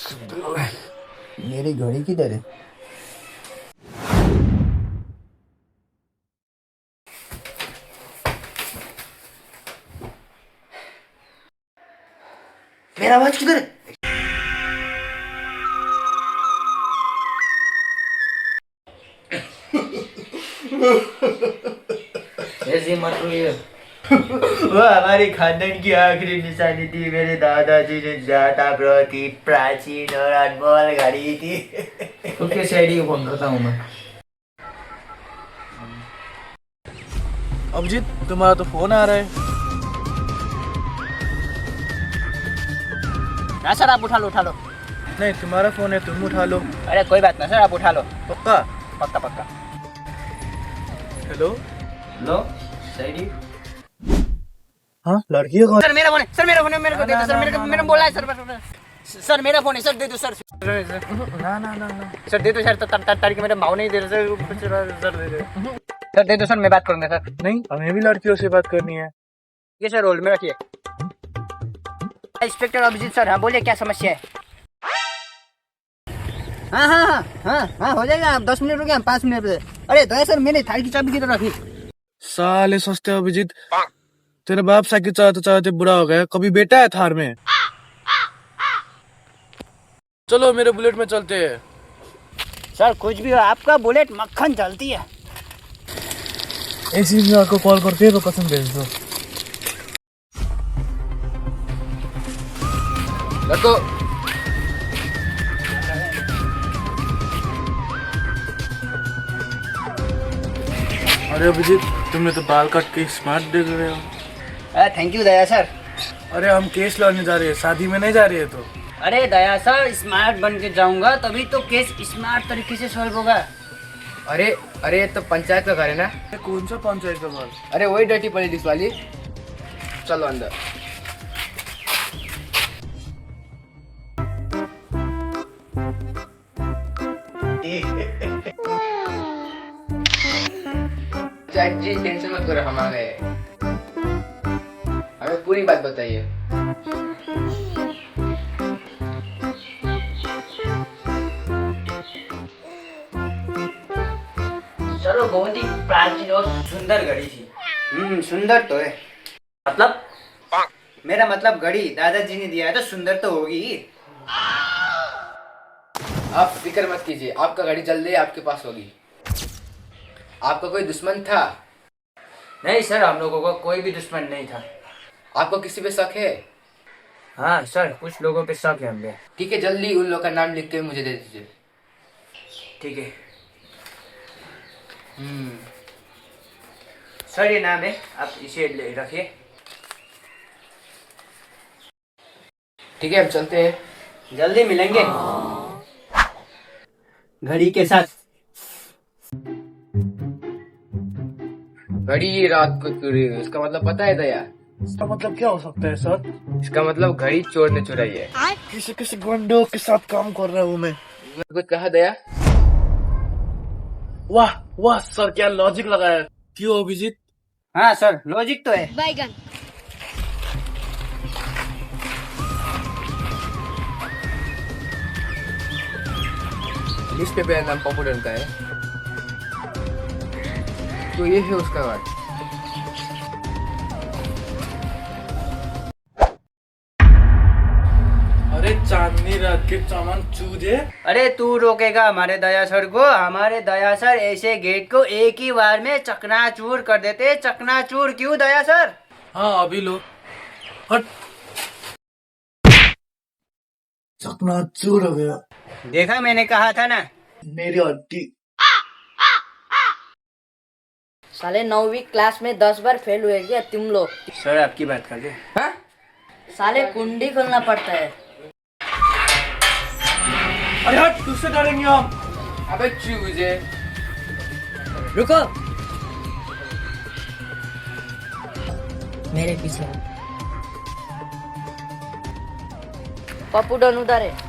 मेरी घड़ी किधर है? मेरा आवाज किधर है? ऐसी मत रोइए। वो हमारी खानदान की आखिरी निशानी थी। मेरे दादाजी ने ज्यादा प्रति प्राचीन और अनमोल घड़ी थी। ओके सीआईडी को फोन करता हूँ मैं। अभिजीत, तुम्हारा तो फोन आ रहा है। हाँ सर, आप उठा लो। नहीं, तुम्हारा फोन है, तुम उठा लो। अरे कोई बात नहीं सर, आप उठा लो। पक्का? पक्का। हेलो। लो सीआईडी। हाँ, लड़की है कौन? सर मेरा फोन है, मेरे को दे दो सर। मेरे बोला है सर मेरा फोन है सर, दे दो सर। ना। सर दे दो सर, तारीख मेरे भाव नहीं दे रहे सर दे दो सर, मैं बात करूंगा सर। नहीं, हमें भी लड़कियों से बात करनी है। ये सर रोल में रखिए। इंस्पेक्टर अभिजीत सर, हाँ बोलिए, क्या समस्या है? हाँ हो जाएगा। आप 10 मिनट रुके, हम 5 मिनट रुके। अरे दया सर, मैंने थाली की चाबी किधर रखी? साले सस्ते अभिजीत, तेरे बाप साइकिल चलाते चलाते बुरा हो गया, कभी बेटा है थार में। चलो मेरे बुलेट में चलते हैं। सर कुछ भी हो, आपका बुलेट मक्खन चलती है। ऐसी में आपको कॉल करके लोकेशन भेज दो। रखो। अरे अभिजीत, तुमने तो बाल काट के स्मार्ट दिख रहे हो। Thank you Daya sir. अरे हम केस लड़ने जा रहे हैं, शादी में नहीं जा रहे हैं तो। अरे दया सर, स्मार्ट बन के जाऊंगा तभी तो केस स्मार्ट तरीके से सॉल्व होगा। अरे ये तो पंचायत का घर है ना। कौन सा पंचायत का घर? अरे वही डर्टी पॉलिटिक्स वाली। चलो अंदर। जी टेंशन मत करो, हम आ गए। हमें पूरी बात बताइए। चलो, बहुत ही प्राचीन और सुंदर घड़ी थी। सुंदर तो है। मतलब? मेरा मतलब घड़ी दादाजी ने दिया है तो सुंदर तो होगी। आप फिक्र मत कीजिए, आपका घड़ी जल्दी आपके पास होगी। आपका कोई दुश्मन था? नहीं सर, हम लोगों का कोई भी दुश्मन नहीं था। आपको किसी पे शक है? हाँ सर, कुछ लोगों पे शक है हमें। ठीक है, जल्दी उन लोगों का नाम लिख के मुझे दे दीजिए। ठीक है सर, ये नाम है, आप इसे रखिए। ठीक है, हम चलते हैं। जल्दी मिलेंगे घड़ी के साथ। घड़ी रात को चुरी हुई, इसका मतलब पता है दया? इसका मतलब क्या हो सकता है सर? इसका मतलब घड़ी चोर ने चुराई है। किसी गुंडों के साथ काम कर रहा हूँ मैं। कुछ कहा दया? वाह सर, क्या लॉजिक लगाया। क्यों अभिजीत? हाँ सर, लॉजिक तो है। बैगन। लिस्ट पे मेरा नाम पॉपुलर का है, तो ये है उसका बात। अरे चांदनी रात के चमन चूजे। अरे तू रोकेगा हमारे दया सर को? हमारे दया सर ऐसे गेट को एक ही बार में चकनाचूर कर देते। चकनाचूर क्यों दया सर? हाँ, अभी लो। हट। चकनाचूर हो गया। देखा, मैंने कहा था ना। मेरी आंटी। साले 9वीं क्लास में 10 बार फेल हुए क्या तुम लोग? सर आपकी बात कर दे। हाँ? साले कुंडी खोलना पड़ता है। अरे हट, तुझसे डरेंगे हम। अबे चूजे, रुको। मेरे पीछे पप्पू डन उधर है।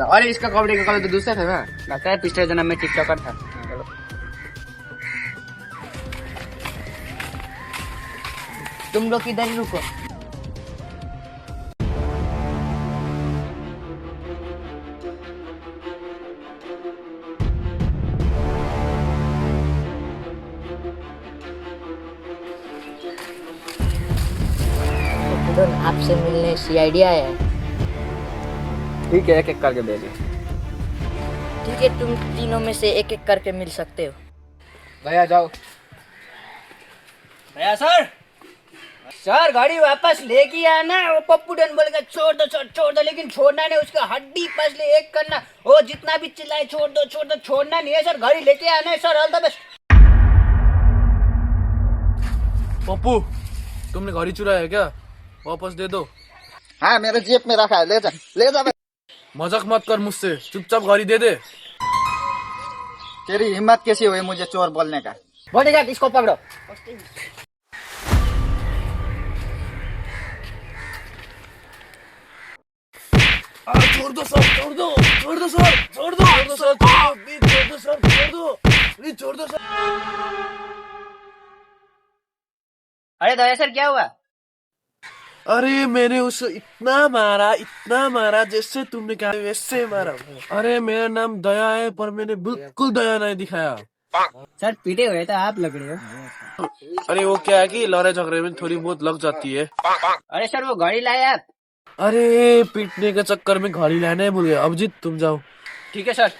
अरे इसका कपड़े का कलर तो दूसरा था ना। लगता है पिछले जन्म में टिकटॉकर था। तुम लोग इधर ही रुको। पपुडन आपसे मिलने सीआईडी आया है। ठीक है, एक एक करके भेजिए। ठीक है, तुम तीनों में से एक एक करके मिल सकते हो। भैया जाओ। भैया सर, सर गाड़ी वापस लेके आना। वो पप्पूडन बोलेगा छोड़ दो छोड़ दो, लेकिन छोड़ना नहीं, उसका हड्डी पसले एक करना। वो जितना भी चिल्लाए छोड़ दो छोड़ना नहीं है सर। गाड़ी लेके आना है sir. All the best. Pappu, तुमने गाड़ी चुराया है क्या? वापस दे दो। हाँ, मेरे जेब में रखा है, ले जा भाई। मजाक मत कर मुझसे, चुपचाप गाड़ी दे दे। तेरी हिम्मत कैसी हुई मुझे चोर बोलने का? बॉडीगार्ड, इसको पकड़ो। छोड़ दो सर, छोड़ दो सर, छोड़ दो सर, छोड़ दो सर, प्लीज छोड़ दो सर, छोड़ दो, प्लीज छोड़ दो सर। अरे दया सर, क्या हुआ? अरे मैंने उसे इतना मारा जैसे तुमने कहा वैसे मारा। अरे मेरा नाम दया है, पर मैंने बिल्कुल दया नहीं दिखाया। सर पीटे हुए तो आप लग रहे हो। अरे वो क्या है कि लड़ाई झगड़े में थोड़ी बहुत लग जाती है। अरे सर, वो गाड़ी लाए आप। अरे पीटने के चक्कर में गाड़ी लाने भूल गए। अभिजीत तुम जाओ। ठीक है सर।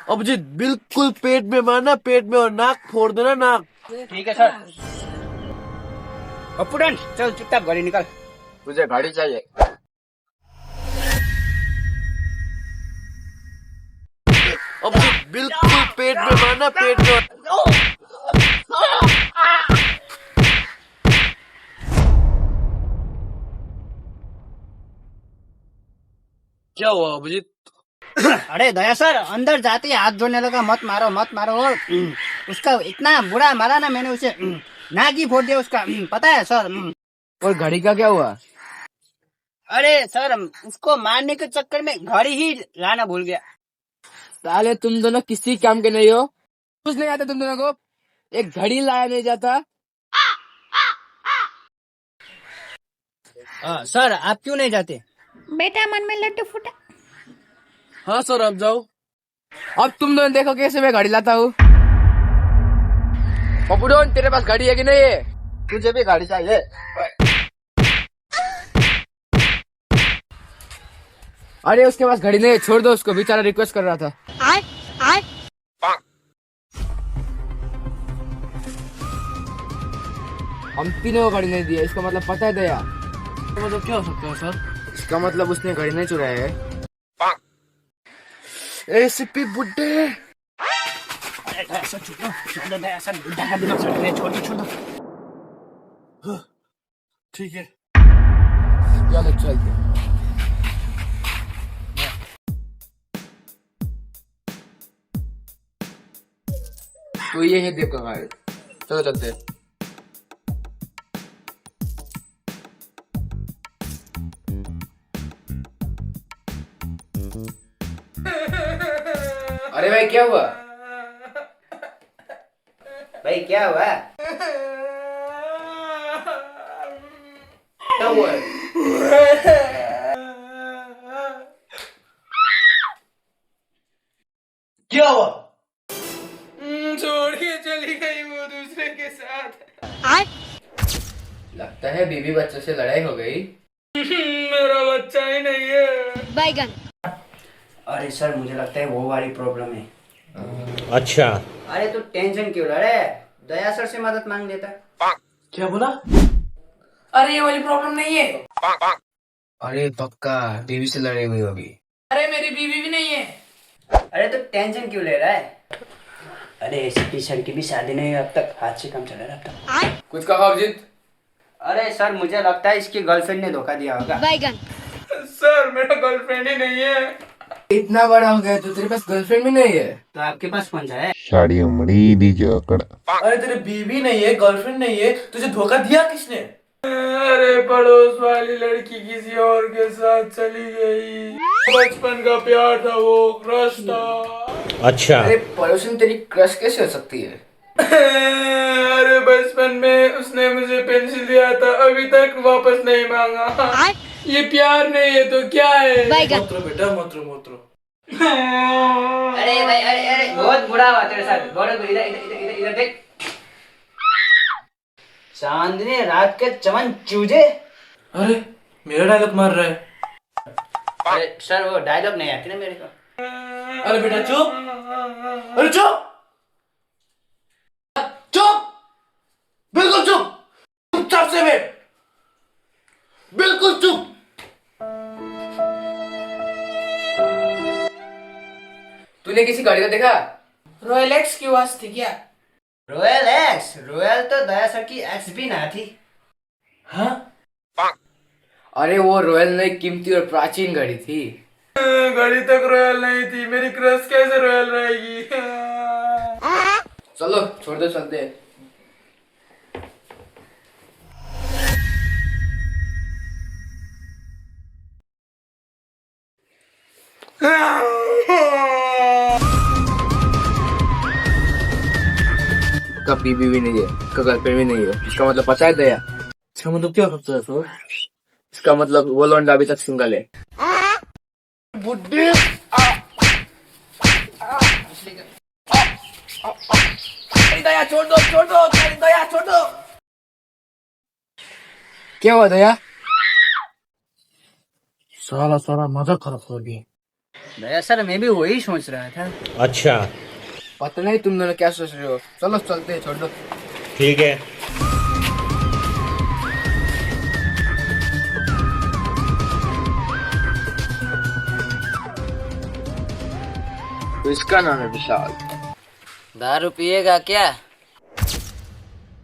अभिजीत बिल्कुल पेट में मारना, पेट में, और नाक फोड़ देना, नाक। ठीक है सर। पप्पूडन चल, चुपचाप गाड़ी निकाल। तुझे गाड़ी चाहिए? अभिजीत बिल्कुल पेट में मारना, पेट में। क्या हुआ अभिजीत? अरे दया सर, अंदर जाते ही हाथ जोड़ने लगा। मत मारो मत मारो। और उसका इतना बुरा मारा ना मैंने, उसे नाक ही फोड़ दिया उसका। पता है सर। और घड़ी का क्या हुआ? अरे सर, उसको मारने के चक्कर में घड़ी ही लाना भूल गया। साले तुम दोनों किसी काम के नहीं हो। कुछ नहीं आता तुम दोनों को। एक घड़ी लाया नहीं जाता। सर आप क्यों नहीं जाते? बेटा मन में लड्डू फूटा। हाँ सर, आप जाओ। अब तुम दोनों देखो कैसे मैं घड़ी लाता हूँ। पपुडन, तेरे पास घड़ी है कि नहीं है? तुझे भी गाड़ी चाहिए? अरे उसके पास घड़ी नहीं है, छोड़ दो उसको, बेचारा रिक्वेस्ट कर रहा था। हम तीनों को घड़ी नहीं दिया, इसका मतलब पता है दया? मतलब क्या हो सकता है सर? इसका मतलब उसने घड़ी नहीं चुराया है। एसीपी बुड्ढे। ठीक है, चलो चलते। तो ये है देव का गाड़ी। चलो चलते। अरे भाई क्या हुआ? भाई क्या हुआ? क्या हुआ? क्या हुआ? छोड़ के चली गई वो दूसरे के साथ। लगता है बीवी बच्चों से लड़ाई हो गई। मेरा बच्चा ही नहीं है। बैगन। अरे सर, मुझे लगता है वो वाली प्रॉब्लम है। अच्छा। अरे तू टेंशन क्यों ले रहा है? दया सर से मदद मांग लेता। क्या बोला? अरे ये वाली प्रॉब्लम नहीं है। अरे पक्का बीवी से लड़ाई हुई होगी। अरे मेरी बीवी भी नहीं है। अरे तू टेंशन क्यों ले रहा है? अरे एसीपी सर की भी शादी नहीं हुई अब तक, हाथ से काम चला रहा था। कुछ कहा अभिजीत? अरे सर, मुझे लगता है इसकी गर्लफ्रेंड ने धोखा दिया होगा। बैगन। सर मेरा गर्लफ्रेंड ही नहीं है। इतना बड़ा हो गया तो तेरे पास गर्लफ्रेंड भी नहीं है? तो आपके पास कौन सा है? साड़ी उमड़ी दी जोकड़। अरे तेरे बीवी नहीं है, गर्लफ्रेंड नहीं है, तुझे धोखा दिया किसने? अरे पड़ोस वाली लड़की किसी और के साथ चली गई। बचपन का प्यार था, वो क्रश था। अच्छा। अरे पड़ोसी में तेरी क्रश कैसे हो सकती है? अरे बचपन में उसने मुझे पेंसिल दिया था, अभी तक वापस नहीं मांगा। ये प्यार नहीं है तो क्या है? बैगन। मोत्रो बेटा, मोत्रो मोत्रो। अरे भाई, अरे बहुत बुरा हुआ तेरे साथ। गौरव, इधर इधर इधर इधर देख। चांदनी रात के चमन चूजे। अरे मेरा डायलॉग मार रहा है। अरे सर वो डायलॉग नहीं आती ना मेरे को। अरे बेटा चुप, अरे चुप, चुप, बिल्कुल चुप, चुपचाप से बैठ, बिल्कुल चुप। तूने किसी गाड़ी को देखा? रॉयल एक्स की आवाज थी क्या? Royal x? रॉयल तो दया सर की एक्स भी ना थी। हाँ अरे वो रॉयल नहीं, कीमती और प्राचीन गाड़ी थी। गाड़ी तक रॉयल नहीं थी, मेरी क्रश कैसे रॉयल रहेगी? चलो छोड़ दो, चलते हैं। इसका बीबी भी नहीं है, इसका गर्लफ्रेंड भी नहीं है, इसका मतलब पता है दया? इसका मतलब क्या करता है सर? इसका मतलब वो लौंडा अभी तक सिंगल है। बुड्ढे दया छोड़ दो, छोड़ दो, दया छोड़ दो। क्या हुआ दया? साला सारा मजा खराब हो गया। दया सर मैं भी वही सोच रहा था। अच्छा, पता नहीं तुम दोनों क्या सोच रहे हो। चलो चलते हैं, छोड़ दो। ठीक है। तो इसका नाम है विशाल। दारू पिएगा क्या?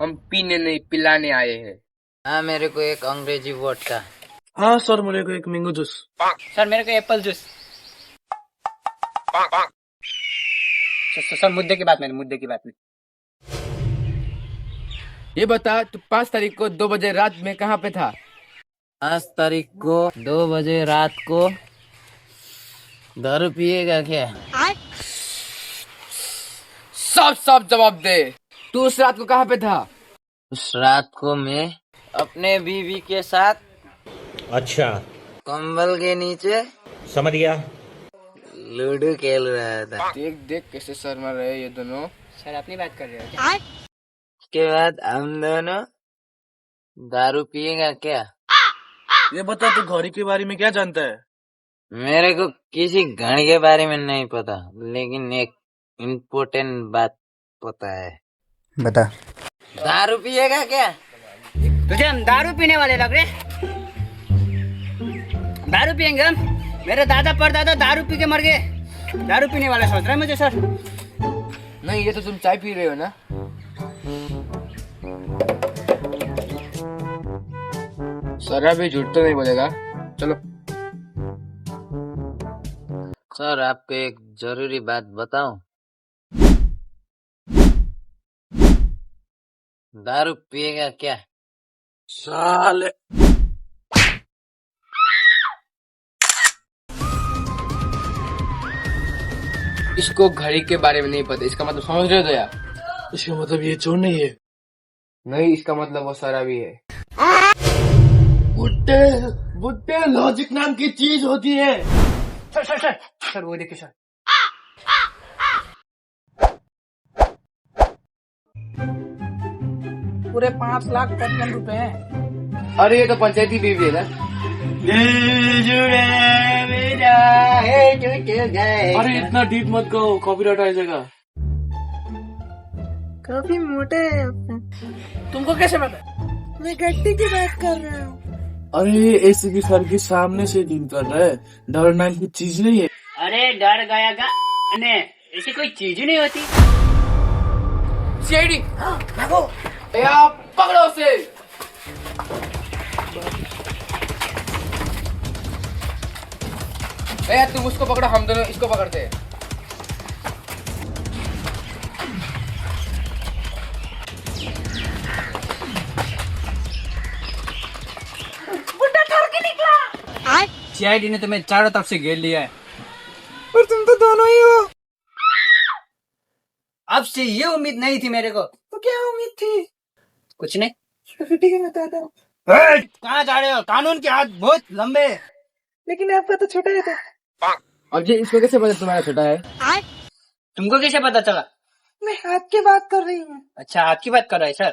हम पीने नहीं पिलाने आए हैं। हाँ मेरे को एक अंग्रेजी वोडका। हाँ सर, मेरे को एक मैंगो जूस। सर मेरे को एप्पल जूस। सर मुद्दे की बात में, मुद्दे की बात में। ये बता, तू 5 तारीख को 2 बजे रात में कहाँ पे था? 5 तारीख को 2 बजे रात को दारू पिएगा क्या? साफ साफ जवाब दे। तू उस रात को कहाँ पे था? उस रात को मैं अपने बीवी के साथ अच्छा, कंबल के नीचे समझ गया। लूडो खेल रहा था। देख देख कैसे शर्मा रहे ये दोनों। सर अपनी बात कर रहे हो क्या? उसके बाद हम दोनों दारू पिएगा क्या? ये बता, तू घड़ी के बारे में क्या जानता है? मेरे को किसी घड़ी के बारे में नहीं पता, लेकिन एक इम्पोर्टेंट बात पता है। बता। दारू पिएगा क्या? तुझे हम दारू पीने वाले लग रहे? दारू पियेंगे हम? मेरे दादा परदादा दारू पी के मर गए। दारू पीने वाला सोच रहा है मुझे सर? नहीं, ये तो तुम चाय पी रहे हो ना। सर अभी झूठ तो नहीं बोलेगा। चलो। सर आपको एक जरूरी बात बताऊं? दारू पिएगा क्या? साले इसको घड़ी के बारे में नहीं पता, इसका मतलब समझ रहे हो दया? इसका मतलब ये चोर नहीं है। नहीं, इसका मतलब वो शराबी है। बुड्ढे बुड्ढे लॉजिक नाम की चीज होती है। सर वो देखिए सर। पूरे 5,55,000 रुपए हैं। अरे ये तो पंचायती बीवी है ना। अरे इतना डीप मत कहो, कॉपीराइट आ जाएगा। काफी मोटा है आपका। तुमको कैसे पता? मैं गट्टी की बात कर रहा हूँ। अरे एसीपी सर के सामने से डील कर रहा है, डर नाम की चीज नहीं है। अरे डर गया का ने ऐसी कोई चीज ही नहीं होती। सीआईडी भागो, या पकड़ो उसे। भैया तुम उसको पकड़ो, हम दोनों इसको पकड़ते हैं। बुड्ढा ठर के निकला। सीआईडी ने तुम्हें चारों तरफ से घेर लिया है। और तुम तो दोनों ही हो। अब से ये उम्मीद नहीं थी मेरे को। तो क्या उम्मीद थी? कुछ नहीं। ठीक है, बताता हूँ। कहाँ जा रहे हो? कानून के हाथ बहुत लंबे। लेकिन आपका तो छोटा है। अब ये इसको कैसे पता तुम्हारा छोटा है? तुमको कैसे पता चला? मैं हाथ की बात कर रही हूँ। अच्छा हाथ की बात कर रहा है सर।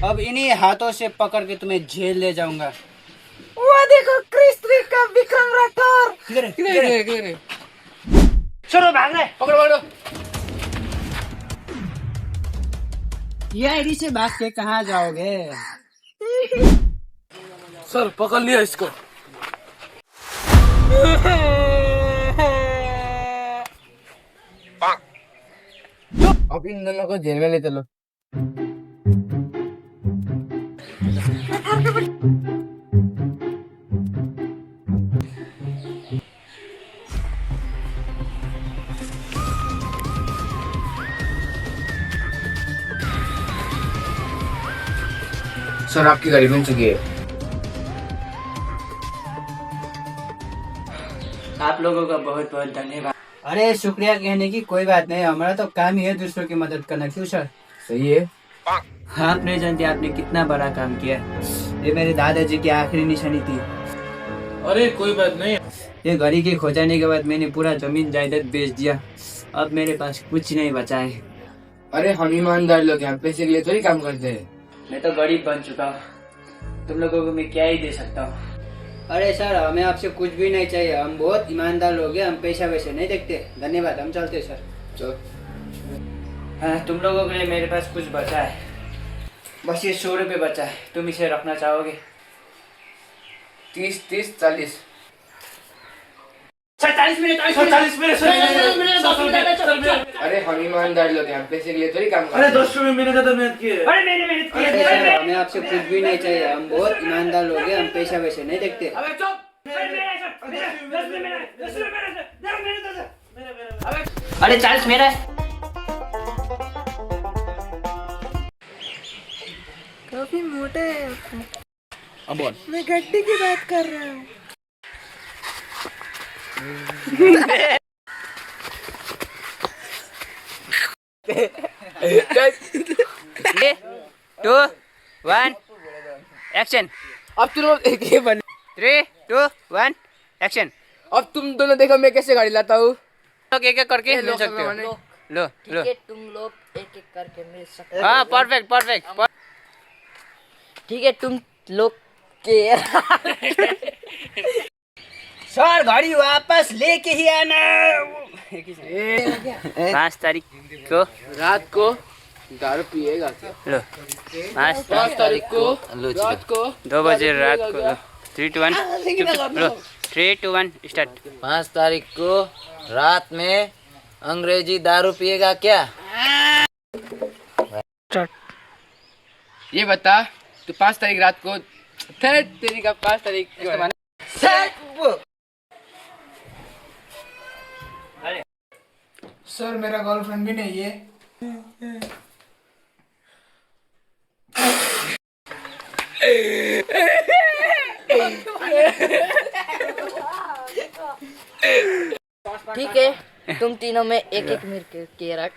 अब इन्हीं हाथों से पकड़ के तुम्हें जेल ले जाऊंगा। वो देखो क्रिस 3 का विक्रम राठौर। किधर है? चलो भाग रहे। पकड़ो। ये आईडी से भाग के कहाँ जाओगे? सर पकड़ लिया इसको। अब इन दोनों को जेल में ले चलो। सर आपकी गाड़ी बन चुकी है। आप लोगों का बहुत बहुत धन्यवाद। अरे शुक्रिया कहने की कोई बात नहीं, हमारा तो काम ही है दूसरों की मदद करना। क्यों सर? सही है। आप नहीं जानते आपने कितना बड़ा काम किया। ये मेरे दादाजी की आखिरी निशानी थी। अरे कोई बात नहीं। ये घड़ी के खो जाने के बाद मैंने पूरा जमीन जायदाद बेच दिया। अब मेरे पास कुछ नहीं बचा है। अरे हम ईमानदार लोग हैं, हम पैसे के लिए थोड़ी काम करते हैं। मैं तो गरीब बन चुका हूँ, तुम लोगों को मैं क्या ही दे सकता हूँ। अरे सर हमें आपसे कुछ भी नहीं चाहिए, हम बहुत ईमानदार लोग हैं, हम पैसा वैसे नहीं देखते। धन्यवाद, हम चलते सर। चलो। हाँ तुम लोगों के लिए मेरे पास कुछ बचा है, बस ये 100 रुपये बचा है। तुम इसे रखना चाहोगे? 30, 30, 40। 40 मिनट। अरे हम ईमानदार लोग हैं, हम पैसे के लिए थोड़ी काम करते हैं। 10 रुपये मैंने ज्यादा मेहनत की है। अरे सर हमें आपसे कुछ भी नहीं चाहिए, हम बहुत ईमानदार लोग हैं, हम पैसा वैसे नहीं देखते। अरे 40 मेरा है। काफी मोटा है। अब बोल। मैं गड्डी की बात कर रहा हूँ। Three, 2, 1 action. अब तुम लोग एक ही बने। 3, 2, 1 एक्शन। अब तुम दोनों देखो मैं कैसे गाड़ी लाता हूँ। लोग एक एक करके मिल सकते हो। लो लो। तुम लोग एक एक करके मिल सकते हो। हाँ परफेक्ट। ठीक है तुम लोग के सर गाड़ी वापस लेके ही आना। 5 तारीख को रात को दारू पिएगा क्या? लो 5 तारीख को रात को 2 बजे रात को लो। 3, 2, 1 लो। 3, 2, 1 स्टार्ट। 5 तारीख को रात में अंग्रेजी दारू पिएगा क्या? ये बता तू 5 तारीख रात को तेरी का 5 तारीख को सर मेरा गर्लफ्रेंड भी नहीं है। ठीक है तुम तीनों में एक एक मिल के रख।